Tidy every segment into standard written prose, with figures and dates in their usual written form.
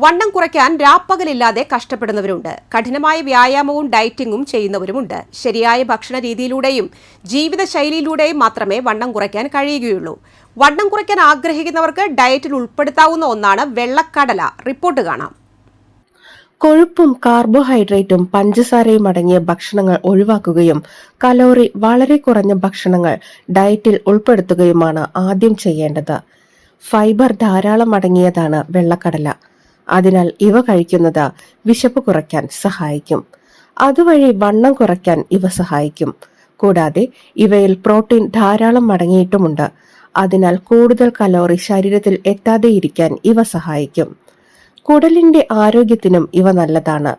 വണ്ണം കുറയ്ക്കാൻ രാപ്പകലില്ലാതെ കഷ്ടപ്പെടുന്നവരുണ്ട്. കഠിനമായ വ്യായാമവും ഡയറ്റിംഗും ചെയ്യുന്നവരുമുണ്ട്. ശരിയായ ഭക്ഷണ രീതിയിലൂടെയും ജീവിതശൈലിയിലൂടെയും മാത്രമേ വണ്ണം കുറയ്ക്കാൻ കഴിയുകയുള്ളൂ. വണ്ണം കുറയ്ക്കാൻ ആഗ്രഹിക്കുന്നവർക്ക് ഡയറ്റിൽ ഉൾപ്പെടുത്താവുന്ന ഒന്നാണ് വെള്ളക്കടല. റിപ്പോർട്ട് കാണാം. കൊഴുപ്പും കാർബോഹൈഡ്രേറ്റും പഞ്ചസാരയും അടങ്ങിയ ഭക്ഷണങ്ങൾ ഒഴിവാക്കുകയും കലോറി വളരെ കുറഞ്ഞ ഭക്ഷണങ്ങൾ ഡയറ്റിൽ ഉൾപ്പെടുത്തുകയുമാണ് ആദ്യം ചെയ്യേണ്ടത്. ഫൈബർ ധാരാളം അടങ്ങിയതാണ് വെള്ളക്കടല. അതിനാൽ ഇവ കഴിക്കുന്നത് വിശപ്പ് കുറയ്ക്കാൻ സഹായിക്കും. അതുവഴി വണ്ണം കുറയ്ക്കാൻ ഇവ സഹായിക്കും. കൂടാതെ ഇവയിൽ പ്രോട്ടീൻ ധാരാളം അടങ്ങിയിട്ടുമുണ്ട്. അതിനാൽ കൂടുതൽ കലോറി ശരീരത്തിൽ എത്താതെയിരിക്കാൻ ഇവ സഹായിക്കും. കുടലിന്റെ ആരോഗ്യത്തിനും ഇവ നല്ലതാണ്.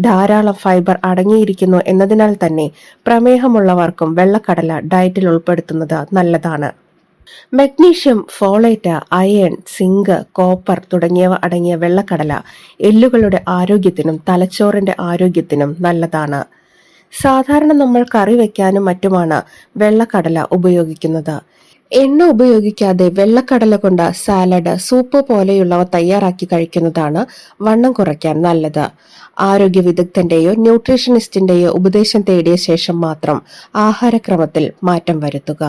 ധാരാളം ഫൈബർ അടങ്ങിയിരിക്കുന്നു എന്നതിനാൽ തന്നെ പ്രമേഹമുള്ളവർക്കും വെള്ളക്കടല ഡയറ്റിൽ ഉൾപ്പെടുത്തുന്നത് നല്ലതാണ്. Magnesium, folate, iron, zinc, copper തുടങ്ങിയവ അടങ്ങിയ വെള്ളക്കടല എല്ലുകളുടെ ആരോഗ്യത്തിനും തലച്ചോറിന്റെ ആരോഗ്യത്തിനും നല്ലതാണ്. സാധാരണ നമ്മൾ കറി വെക്കാനും മറ്റുമാണ് വെള്ളക്കടല ഉപയോഗിക്കുന്നത്. എണ്ണ ഉപയോഗിക്കാതെ വെള്ളക്കടല കൊണ്ട് സാലഡ്, സൂപ്പ് പോലെയുള്ളവ തയ്യാറാക്കി കഴിക്കുന്നതാണ് വണ്ണം കുറയ്ക്കാൻ നല്ലത്. ആരോഗ്യ വിദഗ്ധന്റെയോ ന്യൂട്രീഷനിസ്റ്റിന്റെയോ ഉപദേശം തേടിയ ശേഷം മാത്രം ആഹാരക്രമത്തിൽ മാറ്റം വരുത്തുക.